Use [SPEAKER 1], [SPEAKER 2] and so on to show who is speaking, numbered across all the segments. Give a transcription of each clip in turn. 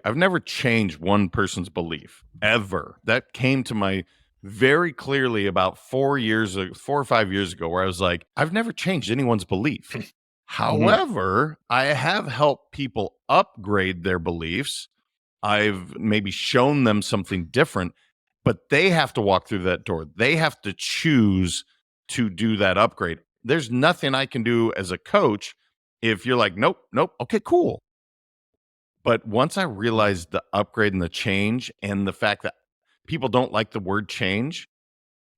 [SPEAKER 1] I've never changed one person's belief ever. That came to my very clearly about 4 or 5 years ago, where I was like, I've never changed anyone's belief. However, I have helped people upgrade their beliefs. I've maybe shown them something different, but they have to walk through that door. They have to choose to do that upgrade. There's nothing I can do as a coach if you're like, nope, nope, okay, cool. But once I realized the upgrade and the change and the fact that people don't like the word change,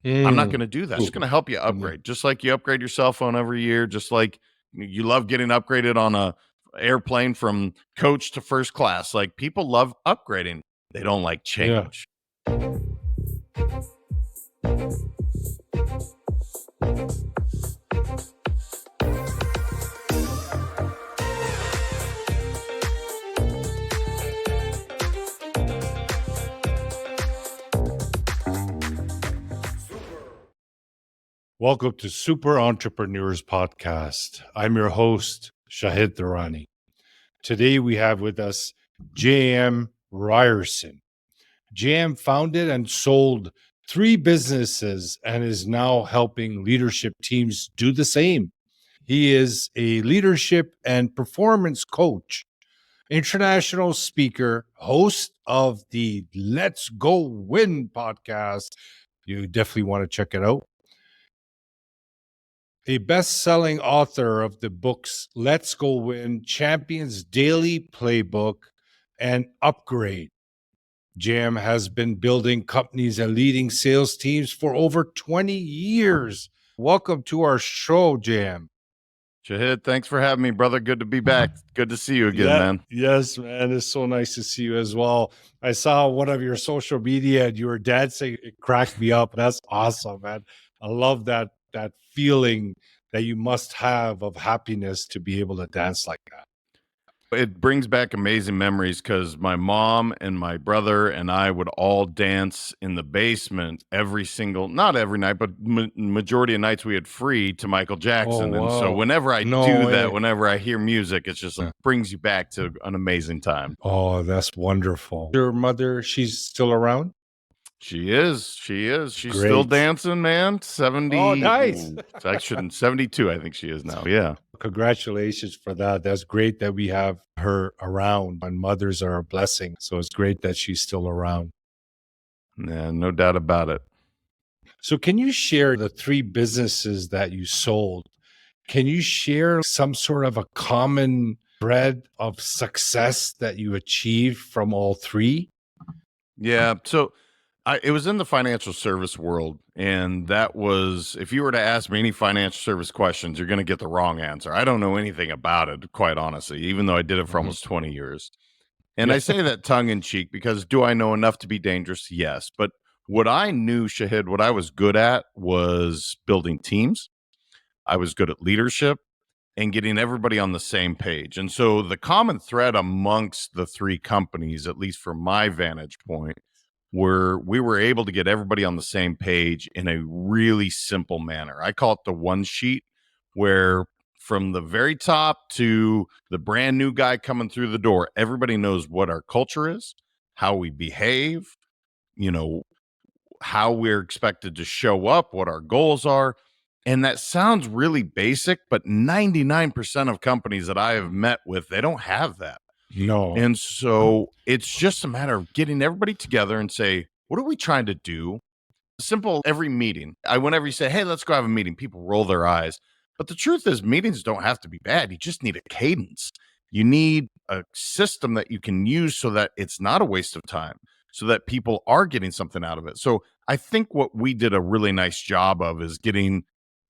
[SPEAKER 1] I'm not going to do that. I'm just going to help you upgrade. Just like you upgrade your cell phone every year, just like you love getting upgraded on a airplane from coach to first class. Like people love upgrading. They don't like change.
[SPEAKER 2] Welcome to Super Entrepreneurs Podcast. I'm your host, Shahid Durrani. Today we have with us JM Ryerson. JM founded and sold 3 businesses and is now helping leadership teams do the same. He is a leadership and performance coach, international speaker, host of the Let's Go Win podcast. You definitely want to check it out. A best-selling author of the books Let's Go Win, Champions Daily Playbook, and Upgrade. JM has been building companies and leading sales teams for over 20 years. Welcome to our show, JM.
[SPEAKER 1] Shahid, thanks for having me, brother. Good to be back. Good to see you again, man.
[SPEAKER 2] Yes, man. It's so nice to see you as well. I saw one of your social media and you were dancing. It cracked me up. That's awesome, man. I love that feeling that you must have of happiness to be able to dance like that.
[SPEAKER 1] It brings back amazing memories because my mom and my brother and I would all dance in the basement not every night, but majority of nights we had free to Michael Jackson.
[SPEAKER 2] Oh,
[SPEAKER 1] and so
[SPEAKER 2] wow.
[SPEAKER 1] whenever I
[SPEAKER 2] No
[SPEAKER 1] do
[SPEAKER 2] way.
[SPEAKER 1] that, whenever I hear music, it's just like brings you back to an amazing time.
[SPEAKER 2] Oh, that's wonderful. Your mother, she's still around?
[SPEAKER 1] She is. She's
[SPEAKER 2] Great.
[SPEAKER 1] still dancing, man. 70.
[SPEAKER 2] Oh, nice.
[SPEAKER 1] I shouldn't. 72, I think she is now. Yeah.
[SPEAKER 2] Congratulations for that. That's great that we have her around. And mothers are a blessing. So it's great that she's still around.
[SPEAKER 1] Yeah, no doubt about it.
[SPEAKER 2] So can you share the 3 businesses that you sold? Can you share some sort of a common thread of success that you achieved from all 3?
[SPEAKER 1] Yeah. So it was in the financial service world. And that was, if you were to ask me any financial service questions, you're going to get the wrong answer. I don't know anything about it, quite honestly, even though I did it for almost 20 years. And I say that tongue in cheek because do I know enough to be dangerous? Yes. But what I knew, Shahid, what I was good at was building teams. I was good at leadership and getting everybody on the same page. And so the common thread amongst the 3 companies, at least from my vantage point, we were able to get everybody on the same page in a really simple manner. I call it the one sheet, where from the very top to the brand new guy coming through the door, everybody knows what our culture is, how we behave, how we're expected to show up, what our goals are. And that sounds really basic, but 99% of companies that I have met with, they don't have that.
[SPEAKER 2] No.
[SPEAKER 1] And so it's just a matter of getting everybody together and say, what are we trying to do? Simple every meeting. Whenever you say, hey, let's go have a meeting, people roll their eyes. But the truth is, meetings don't have to be bad. You just need a cadence. You need a system that you can use so that it's not a waste of time, so that people are getting something out of it. So I think what we did a really nice job of is getting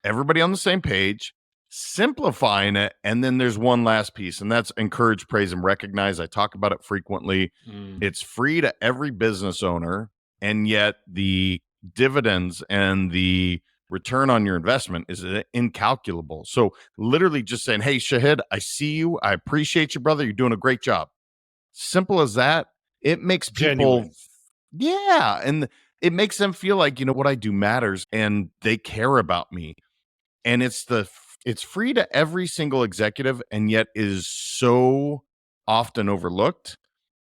[SPEAKER 1] everybody on the same page, simplifying it, and then there's one last piece, and that's encourage, praise, and recognize. I talk about it frequently. It's free to every business owner, and yet the dividends and the return on your investment is incalculable. So literally just saying, hey, Shahid, I see you. I appreciate you, brother. You're doing a great job. Simple as that. It makes people,
[SPEAKER 2] genuine.
[SPEAKER 1] and it makes them feel like, what I do matters and they care about me. And it's free to every single executive, and yet is so often overlooked.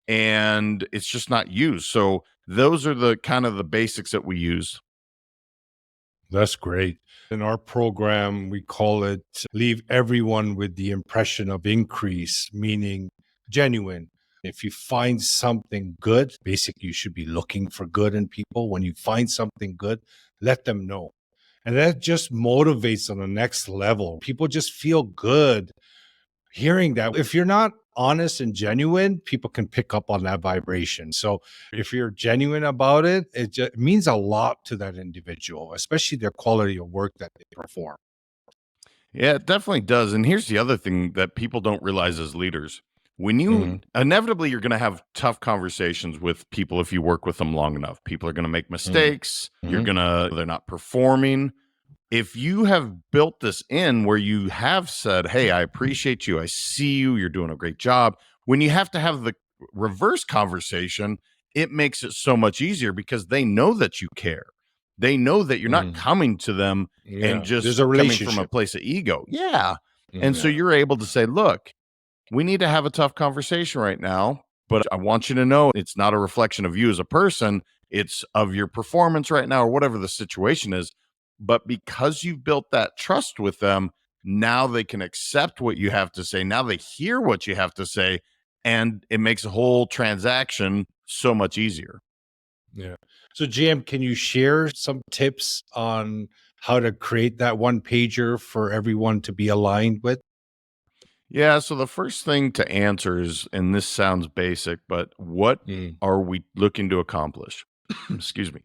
[SPEAKER 1] and it's just not used. So those are the kind of the basics that we use.
[SPEAKER 2] That's great. In our program, we call it leave everyone with the impression of increase, meaning genuine. If you find something good, basically, you should be looking for good in people. When you find something good, let them know. And that just motivates on the next level. People just feel good hearing that. If you're not honest and genuine, people can pick up on that vibration. So if you're genuine about it, it just means a lot to that individual, especially their quality of work that they perform.
[SPEAKER 1] Yeah, it definitely does. And here's the other thing that people don't realize as leaders. When you
[SPEAKER 2] Mhm.
[SPEAKER 1] inevitably you're going to have tough conversations with people if you work with them long enough. People are going to make
[SPEAKER 2] Mhm.
[SPEAKER 1] mistakes.
[SPEAKER 2] Mhm.
[SPEAKER 1] They're not performing. If you have built this in where you have said, "Hey, I appreciate you. I see you. You're doing a great job." When you have to have the reverse conversation, it makes it so much easier because they know that you care. They know that you're not
[SPEAKER 2] Mhm.
[SPEAKER 1] coming to them and
[SPEAKER 2] Yeah,
[SPEAKER 1] just
[SPEAKER 2] there's a
[SPEAKER 1] coming from a
[SPEAKER 2] relationship.
[SPEAKER 1] place of ego. Yeah. And so
[SPEAKER 2] Yeah.
[SPEAKER 1] you're able to say, "Look, we need to have a tough conversation right now, but I want you to know it's not a reflection of you as a person. It's of your performance right now or whatever the situation is. But because you've built that trust with them, now they can accept what you have to say. Now they hear what you have to say, and it makes the whole transaction so much easier."
[SPEAKER 2] Yeah. So, JM, can you share some tips on how to create that one pager for everyone to be aligned with?
[SPEAKER 1] Yeah. So the first thing to answer is, and this sounds basic, but what
[SPEAKER 2] Mm.
[SPEAKER 1] are we looking to accomplish? Excuse me.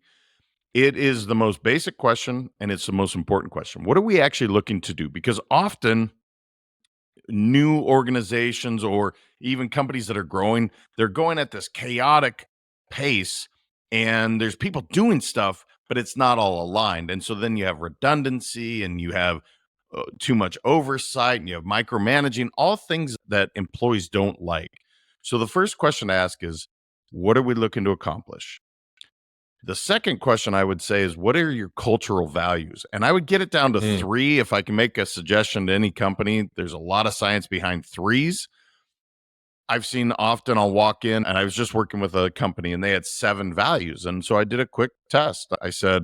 [SPEAKER 1] It is the most basic question and it's the most important question. What are we actually looking to do? Because often new organizations or even companies that are growing, they're going at this chaotic pace and there's people doing stuff, but it's not all aligned. And so then you have redundancy and you have too much oversight and you have micromanaging, all things that employees don't like. So the first question to ask is, what are we looking to accomplish? The second question I would say is, what are your cultural values? And I would get it down to
[SPEAKER 2] Mm.
[SPEAKER 1] three. If I can make a suggestion to any company, there's a lot of science behind threes. I've seen often I'll walk in and I was just working with a company and they had seven values. And so I did a quick test. I said,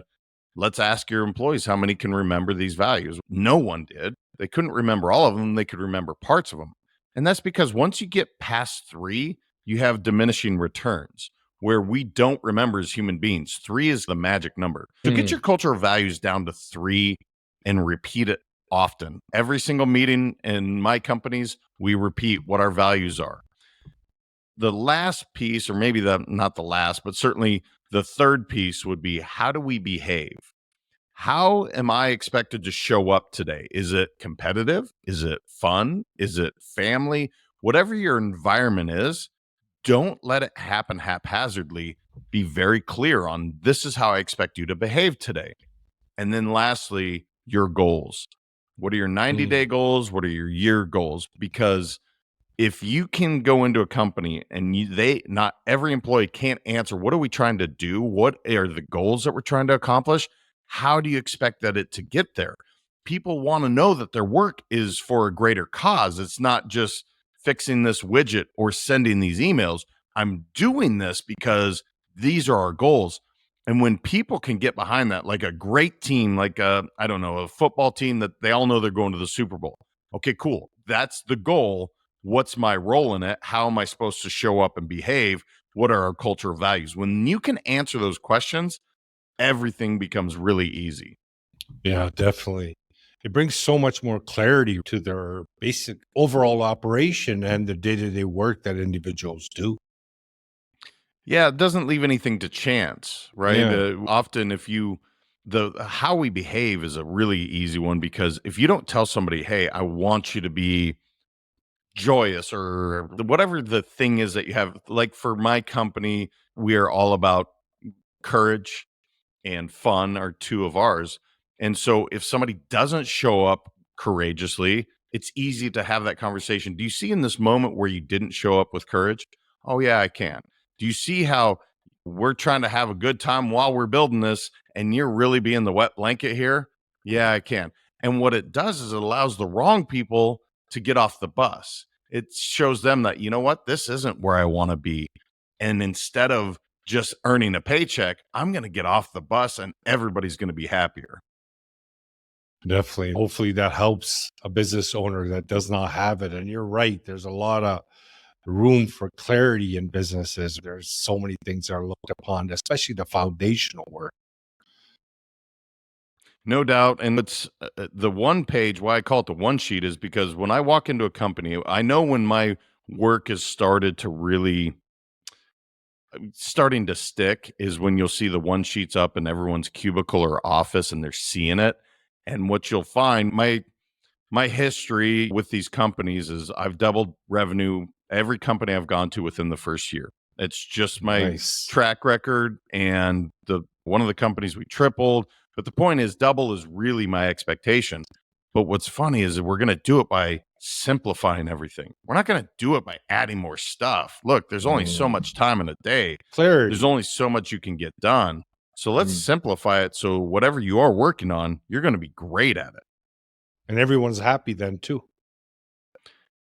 [SPEAKER 1] let's ask your employees how many can remember these values. No one did. They couldn't remember all of them. They could remember parts of them. And that's because once you get past three, you have diminishing returns where we don't remember as human beings. Three is the magic number. So get
[SPEAKER 2] Mm.
[SPEAKER 1] your cultural values down to three and repeat it often. Every single meeting in my companies, we repeat what our values are. The last piece, or maybe not the last, but certainly the third piece would be, how do we behave? How am I expected to show up today? Is it competitive? Is it fun? Is it family? Whatever your environment is, don't let it happen haphazardly. Be very clear on, this is how I expect you to behave today. And then lastly, your goals. What are your 90-day
[SPEAKER 2] Mm.
[SPEAKER 1] goals? What are your year goals? Because if you can go into a company and they not every employee can't answer, what are we trying to do, what are the goals that we're trying to accomplish, how do you expect that it to get there? People want to know that their work is for a greater cause. It's not just fixing this widget or sending these emails. I'm doing this because these are our goals. And when people can get behind that, like a great team, like a, I don't know, a football team that they all know they're going to the Super Bowl. Okay, cool, that's the goal. What's my role in it? How am I supposed to show up and behave? What are our cultural values? When you can answer those questions, everything becomes really easy.
[SPEAKER 2] Yeah, definitely. It brings so much more clarity to their basic overall operation and the day-to-day work that individuals do.
[SPEAKER 1] Yeah, it doesn't leave anything to chance, right?
[SPEAKER 2] Yeah.
[SPEAKER 1] Often, if you, the how we behave is a really easy one because if you don't tell somebody, hey, I want you to be joyous or whatever the thing is that you have, like for my company, we are all about courage and fun are two of ours. And so if somebody doesn't show up courageously, it's easy to have that conversation. Do you see in this moment where you didn't show up with courage? Oh, yeah, I can. Do you see how we're trying to have a good time while we're building this and you're really being the wet blanket here? Yeah, I can. And what it does is it allows the wrong people to get off the bus. It shows them that, you know what, this isn't where I want to be. And instead of just earning a paycheck, I'm going to get off the bus and everybody's going to be happier.
[SPEAKER 2] Definitely. Hopefully that helps a business owner that does not have it. And you're right. There's a lot of room for clarity in businesses. There's so many things that are looked upon, especially the foundational work.
[SPEAKER 1] No doubt. And it's the one page, why I call it the one sheet is because when I walk into a company, I know when my work has started to really starting to stick is when you'll see the one sheets up in everyone's cubicle or office and they're seeing it. And what you'll find, my history with these companies is I've doubled revenue every company I've gone to within the first year. It's just my
[SPEAKER 2] Nice.
[SPEAKER 1] track record, and the one of the companies we tripled. But the point is, double is really my expectation. But what's funny is that we're going to do it by simplifying everything. We're not going to do it by adding more stuff. Look, there's only so much time in a day. There's
[SPEAKER 2] Clarity.
[SPEAKER 1] only so much you can get done. So let's
[SPEAKER 2] Mm.
[SPEAKER 1] simplify it so whatever you are working on, you're going to be great at it.
[SPEAKER 2] And everyone's happy then too.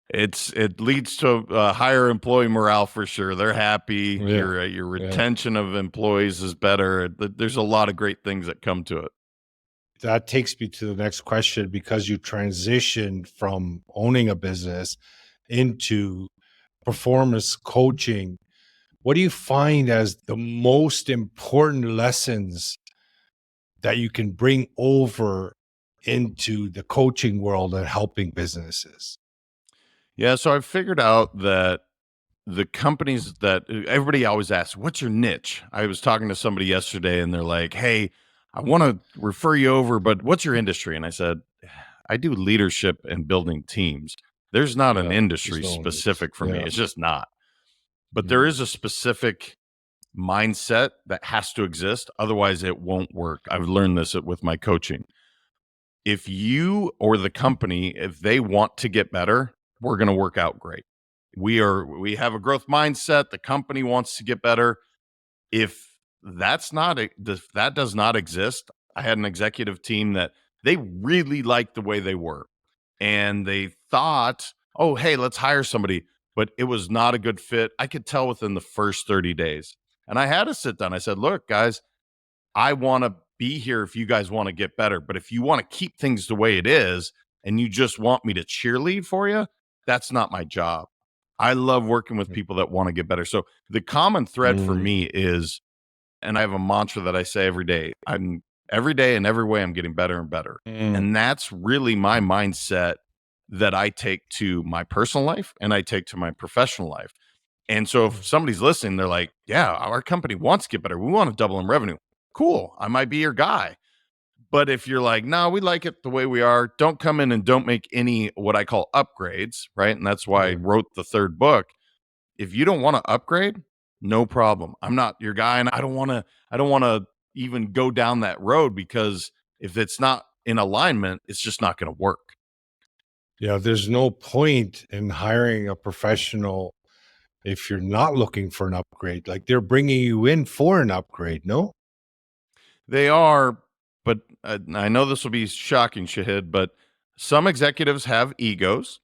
[SPEAKER 1] It leads to higher employee morale for sure. They're happy.
[SPEAKER 2] Yeah.
[SPEAKER 1] Your
[SPEAKER 2] Yeah.
[SPEAKER 1] retention of employees is better. There's a lot of great things that come to it.
[SPEAKER 2] That takes me to the next question, because you transitioned from owning a business into performance coaching. What do you find as the most important lessons that you can bring over into the coaching world and helping businesses?
[SPEAKER 1] Yeah, so I've figured out that the companies that everybody always asks, "What's your niche?" I was talking to somebody yesterday, and they're like, "Hey, I want to refer you over, but what's your industry?" And I said, "I do leadership and building teams. There's not an
[SPEAKER 2] Yeah, there's
[SPEAKER 1] industry
[SPEAKER 2] no niche.
[SPEAKER 1] specific for me.
[SPEAKER 2] Yeah.
[SPEAKER 1] It's just not." But there
[SPEAKER 2] Mm.
[SPEAKER 1] is a specific mindset that has to exist. Otherwise, it won't work. I've learned this with my coaching. If you or the company, if they want to get better, we're going to work out great. We have a growth mindset. The company wants to get better. If if that does not exist, I had an executive team that they really liked the way they were, and they thought, "Oh, hey, let's hire somebody," but it was not a good fit. I could tell within the first 30 days. And I had to sit down. I said, "Look, guys, I want to be here if you guys want to get better. But if you want to keep things the way it is and you just want me to cheerlead for you, that's not my job. I love working with people that want to get better." So the common thread for
[SPEAKER 2] Mm.
[SPEAKER 1] me is, and I have a mantra that I say every day, I'm every day in every way, I'm getting better and better.
[SPEAKER 2] Mm.
[SPEAKER 1] And that's really my mindset that I take to my personal life and I take to my professional life. And so if somebody's listening, they're like, "Yeah, our company wants to get better. We want to double in revenue." Cool. I might be your guy. But if you're like, "No, we like it the way we are. Don't come in and don't make any what I call upgrades," right? And that's why I
[SPEAKER 2] Yeah.
[SPEAKER 1] wrote the third book. If you don't want to upgrade, no problem. I'm not your guy. And I don't want to even go down that road, because if it's not in alignment, it's just not going to work.
[SPEAKER 2] Yeah, there's no point in hiring a professional if you're not looking for an upgrade. Like, they're bringing you in for an upgrade, no?
[SPEAKER 1] They are, but I know this will be shocking, Shahid, but some executives have egos.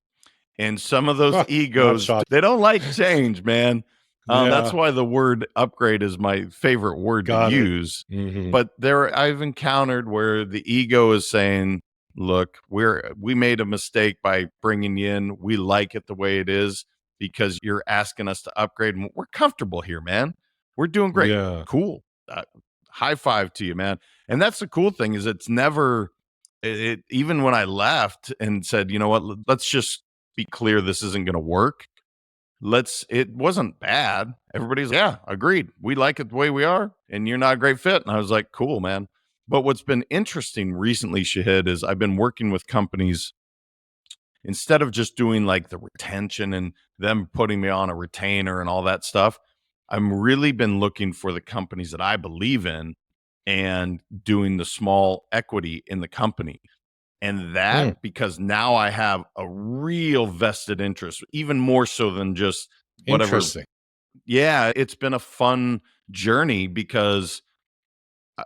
[SPEAKER 1] And some of those
[SPEAKER 2] Not
[SPEAKER 1] egos,
[SPEAKER 2] shocking.
[SPEAKER 1] they don't like change, man. That's
[SPEAKER 2] Yeah,
[SPEAKER 1] why the word upgrade is my favorite word to
[SPEAKER 2] got it.
[SPEAKER 1] use.
[SPEAKER 2] Mhm.
[SPEAKER 1] But I've encountered where the ego is saying, "Look, we made a mistake by bringing you in. We like it the way it is because you're asking us to upgrade, and we're comfortable here, man. We're doing great.
[SPEAKER 2] Yeah.
[SPEAKER 1] Cool. Uh, High five to you, man." And that's the cool thing is it's never even when I left and said, "You know what? Let's just be clear, this isn't going to work." It wasn't bad. Everybody's, "Yeah, agreed. We like it the way we are, and you're not a great fit." And I was like, "Cool, man." But what's been interesting recently, Shahid, is I've been working with companies instead of just doing like the retention and them putting me on a retainer and all that stuff. I'm really been looking for the companies that I believe in and doing the small equity in the company. And
[SPEAKER 2] Mm,
[SPEAKER 1] that, because now I have a real vested interest, even more so than just whatever.
[SPEAKER 2] interesting.
[SPEAKER 1] Yeah, it's been a fun journey because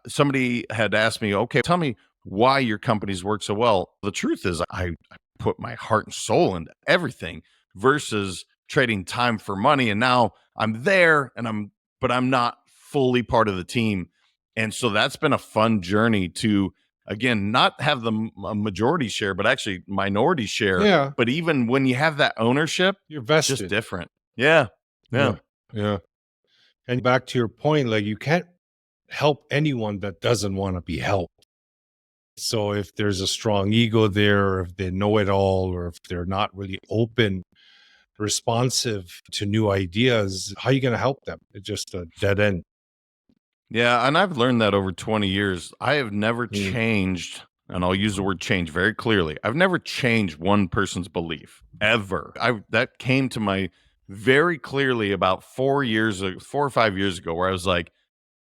[SPEAKER 1] somebody had asked me, "Okay, tell me why your companies work so well." The truth is, I put my heart and soul into everything versus trading time for money. And now I'm there but I'm not fully part of the team. And so that's been a fun journey to, again, not have the majority share, but actually minority share.
[SPEAKER 2] Yeah.
[SPEAKER 1] But even when you have that ownership,
[SPEAKER 2] You're
[SPEAKER 1] it's just
[SPEAKER 2] vested.
[SPEAKER 1] different. Yeah. Yeah.
[SPEAKER 2] Yeah. And back to your point, like you can't help anyone that doesn't want to be helped. So if there's a strong ego there, or if they know it all, or if they're not really open, responsive to new ideas, how are you going to help them? It's just a dead end.
[SPEAKER 1] Yeah, and I've learned that over 20 years. I have never changed, and I'll use the word change very clearly. I've never changed one person's belief ever. That came to my very clearly about 4 or 5 years ago, where I was like,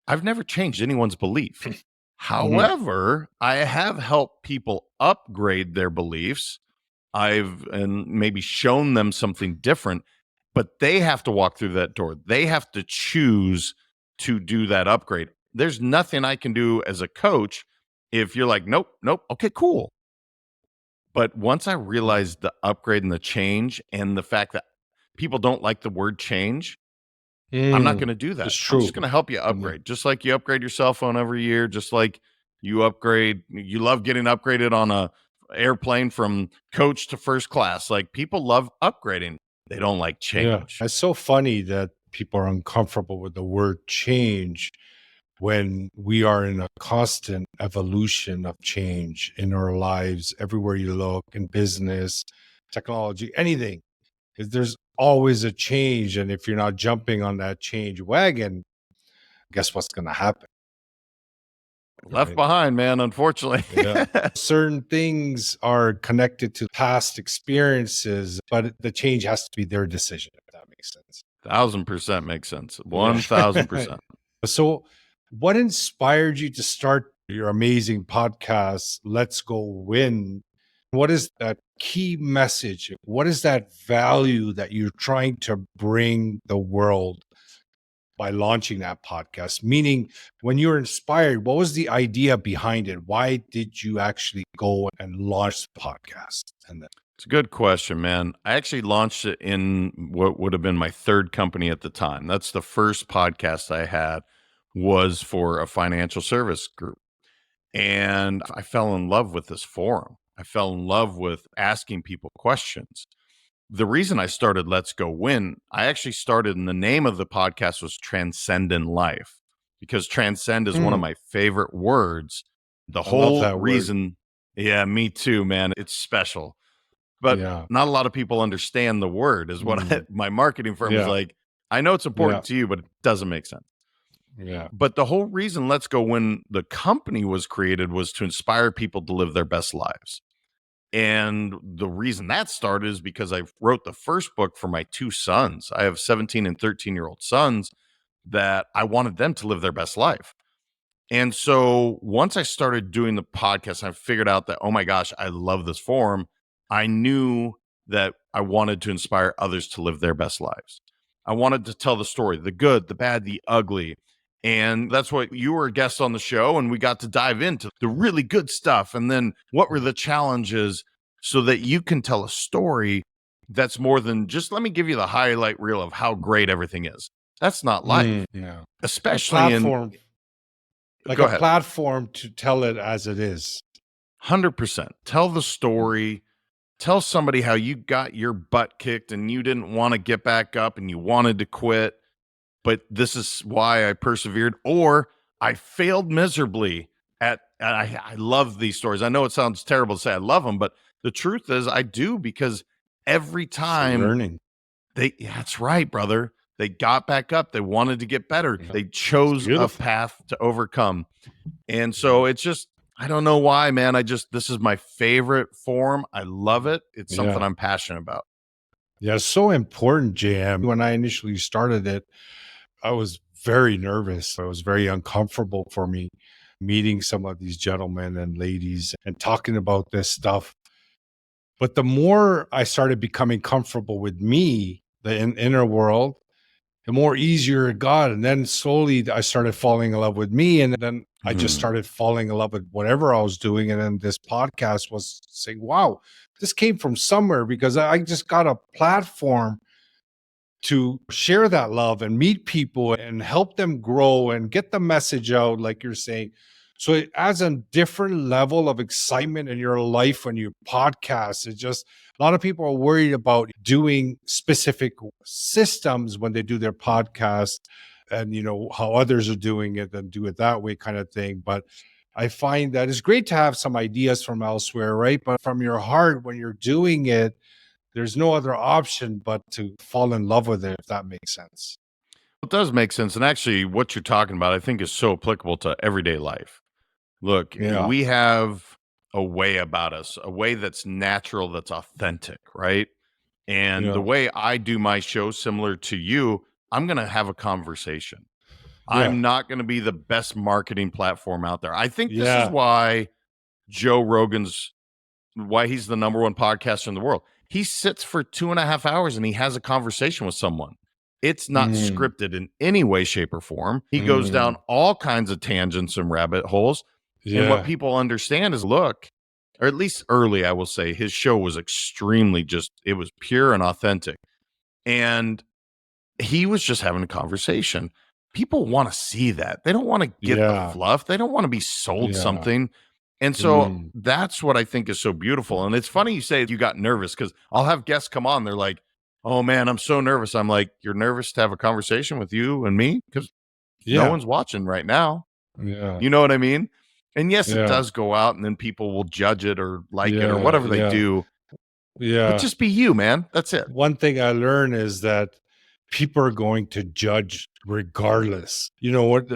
[SPEAKER 1] I've never changed anyone's belief. However, I have helped people upgrade their beliefs. And maybe shown them something different, but they have to walk through that door. They have to choose to do that upgrade. There's nothing I can do as a coach if you're like, nope, nope, okay, cool. But once I realized the upgrade and the change and the fact that people don't like the word change, I'm not going to do that.
[SPEAKER 2] It's
[SPEAKER 1] I'm
[SPEAKER 2] true.
[SPEAKER 1] just going to help you upgrade. Just like you upgrade your cell phone every year, just like you love getting upgraded on a airplane from coach to first class. Like people love upgrading. They don't like
[SPEAKER 2] Yeah.
[SPEAKER 1] change.
[SPEAKER 2] It's so funny that people are uncomfortable with the word change when we are in a constant evolution of change in our lives, everywhere you look, in business, technology, anything. There's always a change. And if you're not jumping on that change wagon, guess what's going to happen?
[SPEAKER 1] Left
[SPEAKER 2] Right?
[SPEAKER 1] behind, man, unfortunately.
[SPEAKER 2] Yeah. Certain things are connected to past experiences, but the change has to be their decision, if that makes sense.
[SPEAKER 1] 1000% makes sense.
[SPEAKER 2] Yeah.
[SPEAKER 1] 1000%.
[SPEAKER 2] So, what inspired you to start your amazing podcast, Let's Go Win? What is that key message? What is that value that you're trying to bring the world by launching that podcast? Meaning, when you were inspired, what was the idea behind it? Why did you actually go and launch the podcast? And then,
[SPEAKER 1] It's a good question, man. I actually launched it in what would have been my third company at the time. That's the first podcast I had was for a financial service group. And I fell in love with this forum. I fell in love with asking people questions. The reason I started Let's Go Win, I actually started, and the name of the podcast was Transcendent Life, because transcend is one of my favorite words. The
[SPEAKER 2] I love
[SPEAKER 1] whole
[SPEAKER 2] that word.
[SPEAKER 1] reason, yeah, me too, man. It's special. But
[SPEAKER 2] Yeah.
[SPEAKER 1] not a lot of people understand the word, is what my marketing firm is
[SPEAKER 2] Yeah.
[SPEAKER 1] like. I know it's
[SPEAKER 2] Yeah.
[SPEAKER 1] important to you, but it doesn't make sense.
[SPEAKER 2] Yeah.
[SPEAKER 1] But the whole reason Let's Go When the company was created was to inspire people to live their best lives. And the reason that started is because I wrote the first book for my two sons. I have 17 and 13-year-old sons that I wanted them to live their best life. And so once I started doing the podcast, I figured out that, oh my gosh, I love this forum. I knew that I wanted to inspire others to live their best lives. I wanted to tell the story, the good, the bad, the ugly. And that's what you were a guest on the show. And we got to dive into the really good stuff. And then what were the challenges so that you can tell a story that's more than just let me give you the highlight reel of how great everything is. That's not life,
[SPEAKER 2] Yeah.
[SPEAKER 1] especially in.
[SPEAKER 2] Like
[SPEAKER 1] Go
[SPEAKER 2] a
[SPEAKER 1] ahead.
[SPEAKER 2] platform to tell it as it is.
[SPEAKER 1] 100%. Tell the story. Tell somebody how you got your butt kicked and you didn't want to get back up and you wanted to quit, but this is why I persevered, or I failed miserably at. I love these stories. I know it sounds terrible to say I love them, but the truth is I do, because every
[SPEAKER 2] It's
[SPEAKER 1] time
[SPEAKER 2] learning.
[SPEAKER 1] that's right, brother. They got back up. They wanted to get better.
[SPEAKER 2] Yeah.
[SPEAKER 1] They chose a
[SPEAKER 2] Beautiful.
[SPEAKER 1] path to overcome. And so it's just, I don't know why, man. This is my favorite form. I love it. It's something
[SPEAKER 2] Yeah.
[SPEAKER 1] I'm passionate about.
[SPEAKER 2] Yeah, it's so important, JM. When I initially started it, I was very nervous. It was very uncomfortable for me meeting some of these gentlemen and ladies and talking about this stuff. But the more I started becoming comfortable with me, the inner world, the more easier it got. And then slowly I started falling in love with me. And then I just started falling in love with whatever I was doing. And then this podcast was saying, wow, this came from somewhere, because I just got a platform to share that love and meet people and help them grow and get the message out, like you're saying. So it adds a different level of excitement in your life when you podcast. It's just a lot of people are worried about doing specific systems when they do their podcast and, you know, how others are doing it and do it that way kind of thing. But I find that it's great to have some ideas from elsewhere, right? But from your heart, when you're doing it, there's no other option but to fall in love with it, if that makes sense.
[SPEAKER 1] It does make sense. And actually, what you're talking about, I think, is so applicable to everyday life. Look,
[SPEAKER 2] Yeah.
[SPEAKER 1] we have a way about us, a way that's natural, that's authentic, right? And the
[SPEAKER 2] Yeah.
[SPEAKER 1] way I do my show, similar to you, I'm going to have a conversation.
[SPEAKER 2] Yeah.
[SPEAKER 1] I'm not going to be the best marketing platform out there. I think this is
[SPEAKER 2] Yeah.
[SPEAKER 1] why Joe Rogan's, why he's the number one podcaster in the world. He sits for 2.5 hours and he has a conversation with someone. It's not
[SPEAKER 2] Mm.
[SPEAKER 1] scripted in any way, shape, or form. He goes down
[SPEAKER 2] Mm.
[SPEAKER 1] all kinds of tangents and rabbit holes. And what
[SPEAKER 2] Yeah.
[SPEAKER 1] people understand is, look, or at least early, I will say, his show was extremely it was pure and authentic. And he was just having a conversation. People want to see that. They don't want to get the
[SPEAKER 2] Yeah.
[SPEAKER 1] fluff. They don't want to be sold
[SPEAKER 2] Yeah.
[SPEAKER 1] something. And so
[SPEAKER 2] Mm.
[SPEAKER 1] that's what I think is so beautiful. And it's funny you say you got nervous because I'll have guests come on. They're like, oh man, I'm so nervous. I'm like, you're nervous to have a conversation with you and me? Because no
[SPEAKER 2] Yeah.
[SPEAKER 1] one's watching right now.
[SPEAKER 2] Yeah.
[SPEAKER 1] You know what I mean? And yes, it
[SPEAKER 2] Yeah.
[SPEAKER 1] does go out and then people will judge it or like it or
[SPEAKER 2] Yeah.
[SPEAKER 1] whatever they
[SPEAKER 2] Yeah.
[SPEAKER 1] do. But
[SPEAKER 2] Yeah.
[SPEAKER 1] just be you, man. That's it.
[SPEAKER 2] One thing I learned is that people are going to judge regardless. You know what?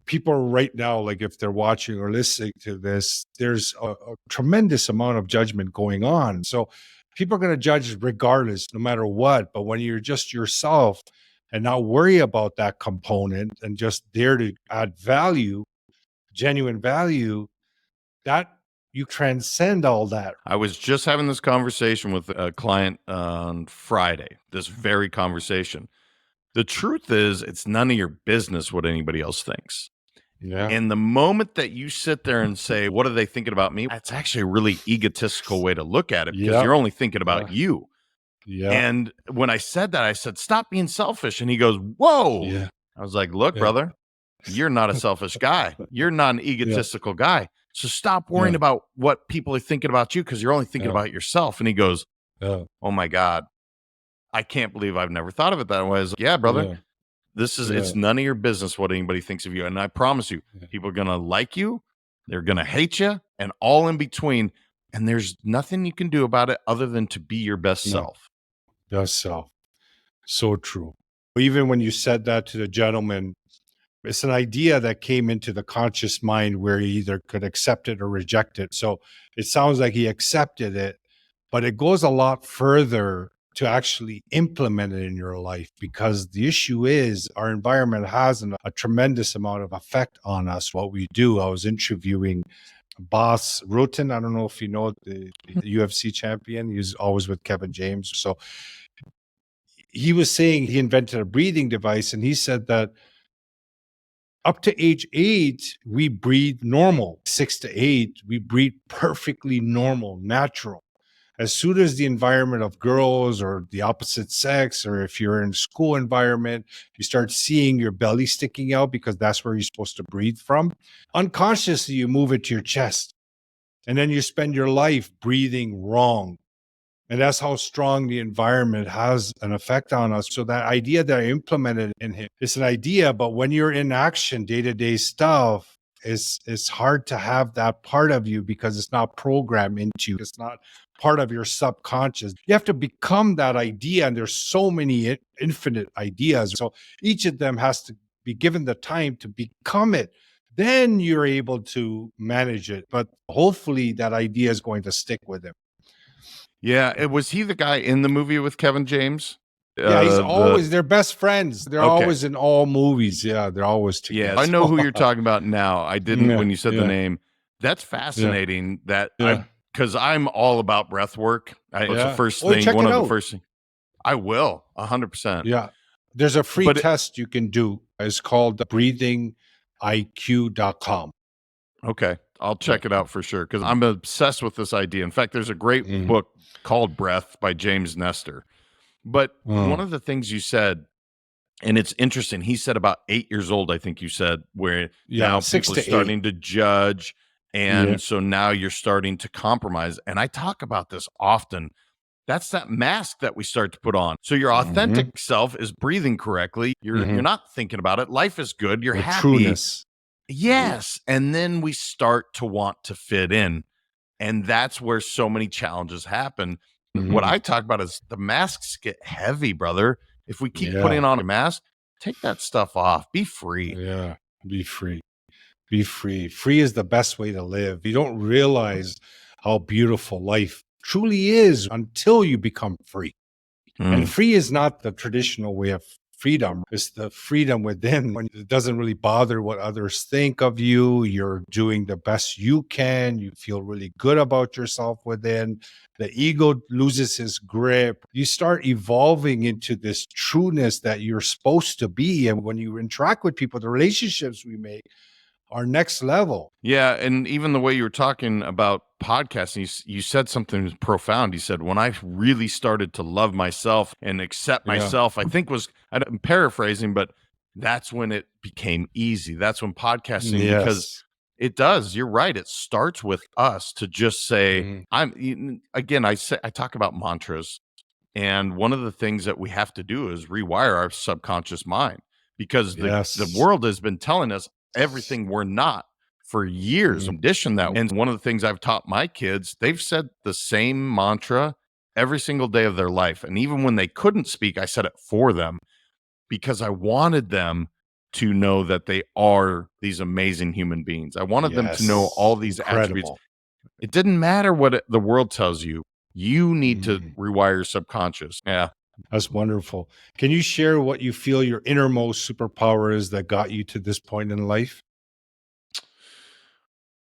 [SPEAKER 2] People right now, like if they're watching or listening to this, there's a tremendous amount of judgment going on. So people are going to judge regardless, no matter what. But when you're just yourself and not worry about that component and just there to add value, genuine value, that you transcend all that.
[SPEAKER 1] I was just having this conversation with a client on Friday, this very conversation. The truth is, it's none of your business what anybody else thinks.
[SPEAKER 2] Yeah.
[SPEAKER 1] And the moment that you sit there and say, what are they thinking about me? That's actually a really egotistical way to look at it because
[SPEAKER 2] Yep.
[SPEAKER 1] you're only thinking about
[SPEAKER 2] Yeah.
[SPEAKER 1] you.
[SPEAKER 2] Yeah.
[SPEAKER 1] And when I said that, I said, stop being selfish. And he goes, whoa.
[SPEAKER 2] Yeah.
[SPEAKER 1] I was like, look,
[SPEAKER 2] Yeah.
[SPEAKER 1] brother, you're not a selfish guy. You're not an egotistical guy. So stop worrying
[SPEAKER 2] Yeah.
[SPEAKER 1] about what people are thinking about you because you're only thinking
[SPEAKER 2] Yeah.
[SPEAKER 1] about yourself. And he goes,
[SPEAKER 2] Yeah.
[SPEAKER 1] oh my God, I can't believe I've never thought of it that way. I was like, yeah, brother,
[SPEAKER 2] Yeah.
[SPEAKER 1] it's none of your business what anybody thinks of you. And I promise you,
[SPEAKER 2] Yeah.
[SPEAKER 1] people are going to like you, they're going to hate you, and all in between. And there's nothing you can do about it other than to be your best
[SPEAKER 2] No.
[SPEAKER 1] self.
[SPEAKER 2] Best self. So true. Even when you said that to the gentleman, it's an idea that came into the conscious mind where he either could accept it or reject it. So it sounds like he accepted it, but it goes a lot further to actually implement it in your life because the issue is our environment has a tremendous amount of effect on us, what we do. I was interviewing Boss Rutten. I don't know if you know the UFC champion. He's always with Kevin James. So he was saying he invented a breathing device, and he said that up to age 8, we breathe normal. 6 to 8, we breathe perfectly normal, natural. As soon as the environment of girls or the opposite sex, or if you're in a school environment, you start seeing your belly sticking out because that's where you're supposed to breathe from. Unconsciously, you move it to your chest. And then you spend your life breathing wrong. And that's how strong the environment has an effect on us. So that idea that I implemented in him, it's an idea, but when you're in action, day-to-day stuff, it's hard to have that part of you because it's not programmed into you. It's not part of your subconscious. You have to become that idea, and there's so many infinite ideas. So each of them has to be given the time to become it. Then you're able to manage it. But hopefully that idea is going to stick with him.
[SPEAKER 1] Yeah. Was he the guy in the movie with Kevin James?
[SPEAKER 2] Yeah, he's always, they're best friends. They're
[SPEAKER 1] Okay.
[SPEAKER 2] always in all movies. Yeah, they're always together.
[SPEAKER 1] Yeah, I know who you're talking about now. I didn't
[SPEAKER 2] Yeah,
[SPEAKER 1] when you said the
[SPEAKER 2] yeah.
[SPEAKER 1] name. That's fascinating.
[SPEAKER 2] Yeah.
[SPEAKER 1] Because I'm all about breath work. It's the
[SPEAKER 2] Yeah.
[SPEAKER 1] first
[SPEAKER 2] Oh,
[SPEAKER 1] thing.
[SPEAKER 2] check
[SPEAKER 1] One
[SPEAKER 2] it
[SPEAKER 1] of the
[SPEAKER 2] out.
[SPEAKER 1] first things. I will 100%.
[SPEAKER 2] Yeah. There's a free
[SPEAKER 1] But
[SPEAKER 2] test you can do. It's called breathingiq.com.
[SPEAKER 1] okay, I'll check it out for sure because I'm obsessed with this idea. In fact, there's a great
[SPEAKER 2] Mhm.
[SPEAKER 1] book called Breath by James Nestor. But one of the things you said, and it's interesting, he said about 8 years old, I think you said, where
[SPEAKER 2] Yeah,
[SPEAKER 1] now
[SPEAKER 2] 6
[SPEAKER 1] people are
[SPEAKER 2] to 8.
[SPEAKER 1] starting to judge.
[SPEAKER 2] Yeah.
[SPEAKER 1] And so now you're starting to compromise. And I talk about this often. That's that mask that we start to put on. So your
[SPEAKER 2] Mhm.
[SPEAKER 1] authentic self is breathing correctly. You're
[SPEAKER 2] Mhm.
[SPEAKER 1] not thinking about it. Life is good. You're
[SPEAKER 2] With
[SPEAKER 1] happy.
[SPEAKER 2] trueness.
[SPEAKER 1] Yes. And then we start to want to fit in. And that's where so many challenges happen. What
[SPEAKER 2] Mhm.
[SPEAKER 1] I talk about is the masks get heavy, brother. If we keep
[SPEAKER 2] Yeah.
[SPEAKER 1] putting on a mask, take that stuff off. Be free.
[SPEAKER 2] Yeah. Be free. Be free. Free is the best way to live. You don't realize how beautiful life truly is until you become free. And
[SPEAKER 1] Mm.
[SPEAKER 2] free is not the traditional way of freedom. It's the freedom within when it doesn't really bother what others think of you. You're doing the best you can. You feel really good about yourself within. The ego loses its grip. You start evolving into this trueness that you're supposed to be. And when you interact with people, the relationships we make are next level.
[SPEAKER 1] Yeah, and even the way you were talking about podcasting, you said something profound. You said, when I really started to love myself and accept
[SPEAKER 2] Yeah.
[SPEAKER 1] myself, I think I'm paraphrasing, but that's when it became easy. That's when podcasting, because
[SPEAKER 2] Yes.
[SPEAKER 1] it does. You're right. It starts with us to just say,
[SPEAKER 2] Mhm.
[SPEAKER 1] again, I talk about mantras. And one of the things that we have to do is rewire our subconscious mind, because the
[SPEAKER 2] Yes.
[SPEAKER 1] world has been telling us everything we're not for years.
[SPEAKER 2] Mhm.
[SPEAKER 1] In addition, that, and one of the things I've taught my kids, they've said the same mantra every single day of their life. And even when they couldn't speak, I said it for them, because I wanted them to know that they are these amazing human beings. I wanted them to know all
[SPEAKER 2] Yes.
[SPEAKER 1] these attributes.
[SPEAKER 2] Incredible.
[SPEAKER 1] It didn't matter what the world tells you. You need to
[SPEAKER 2] Mhm.
[SPEAKER 1] rewire your subconscious. Yeah.
[SPEAKER 2] That's wonderful. Can you share what you feel your innermost superpower is that got you to this point in life?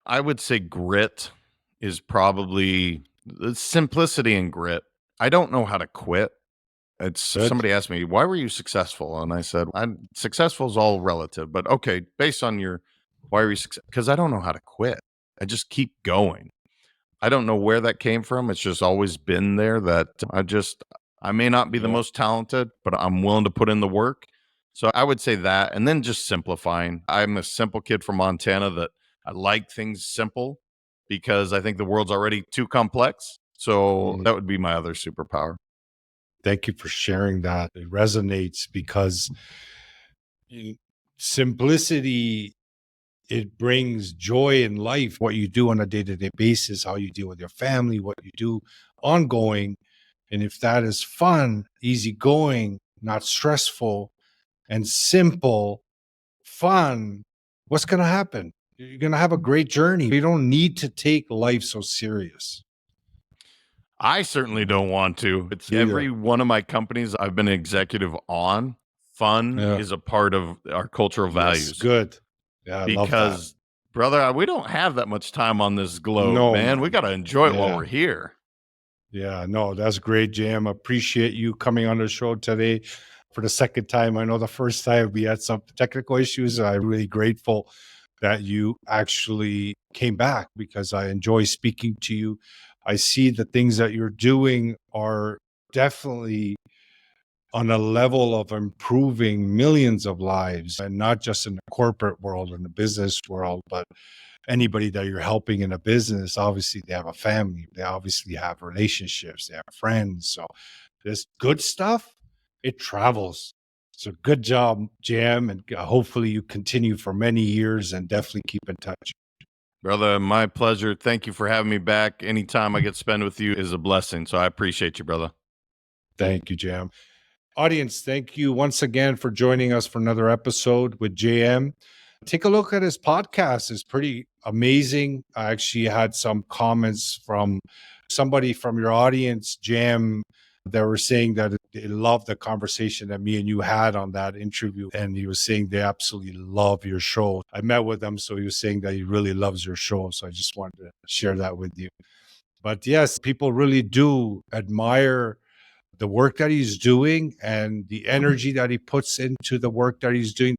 [SPEAKER 1] I would say grit is probably the simplicity and grit. I don't know how to quit. It's
[SPEAKER 2] Good.
[SPEAKER 1] somebody asked me, "Why were you successful?" And I said, "I'm successful is all relative, but okay, based on your why are you successful? Because I don't know how to quit. I just keep going. I don't know where that came from. It's just always been there that I may not be the
[SPEAKER 2] Yeah.
[SPEAKER 1] most talented, but I'm willing to put in the work. So I would say that. And then just simplifying. I'm a simple kid from Montana that I like things simple because I think the world's already too complex. So
[SPEAKER 2] Mm.
[SPEAKER 1] that would be my other superpower.
[SPEAKER 2] Thank you for sharing that. It resonates because you- simplicity, it brings joy in life. What you do on a day-to-day basis, how you deal with your family, what you do ongoing. And if that is fun, easygoing, not stressful, and simple, fun, what's going to happen? You're going to have a great journey. You don't need to take life so serious.
[SPEAKER 1] I certainly don't want to. It's
[SPEAKER 2] Either.
[SPEAKER 1] every one of my companies I've been an executive on. Fun
[SPEAKER 2] Yeah.
[SPEAKER 1] is a part of our cultural
[SPEAKER 2] Yes.
[SPEAKER 1] values.
[SPEAKER 2] Good. Yeah. I love that.
[SPEAKER 1] Because, brother, we don't have that much time on this globe,
[SPEAKER 2] No,
[SPEAKER 1] man. We
[SPEAKER 2] man.
[SPEAKER 1] got to enjoy it while
[SPEAKER 2] Yeah.
[SPEAKER 1] we're here.
[SPEAKER 2] Yeah. No, that's great, JM. Appreciate you coming on the show today for the second time. I know the first time we had some technical issues. I'm really grateful that you actually came back because I enjoy speaking to you. I see the things that you're doing are definitely on a level of improving millions of lives, and not just in the corporate world and the business world, but anybody that you're helping in a business. Obviously they have a family, they obviously have relationships, they have friends. So this good stuff, it travels. So good job, JM, and hopefully you continue for many years and definitely keep in touch.
[SPEAKER 1] Brother, my pleasure. Thank you for having me back. Anytime I get to spend with you is a blessing. So I appreciate you, brother.
[SPEAKER 2] Thank you, JM. Audience, thank you once again for joining us for another episode with JM. Take a look at his podcast. It's pretty amazing. I actually had some comments from somebody from your audience, JM, that were saying that they loved the conversation that me and you had on that interview. And he was saying they absolutely love your show. I met with him, so he was saying that he really loves your show. So I just wanted to share that with you. But yes, people really do admire the work that he's doing and the energy that he puts into the work that he's doing.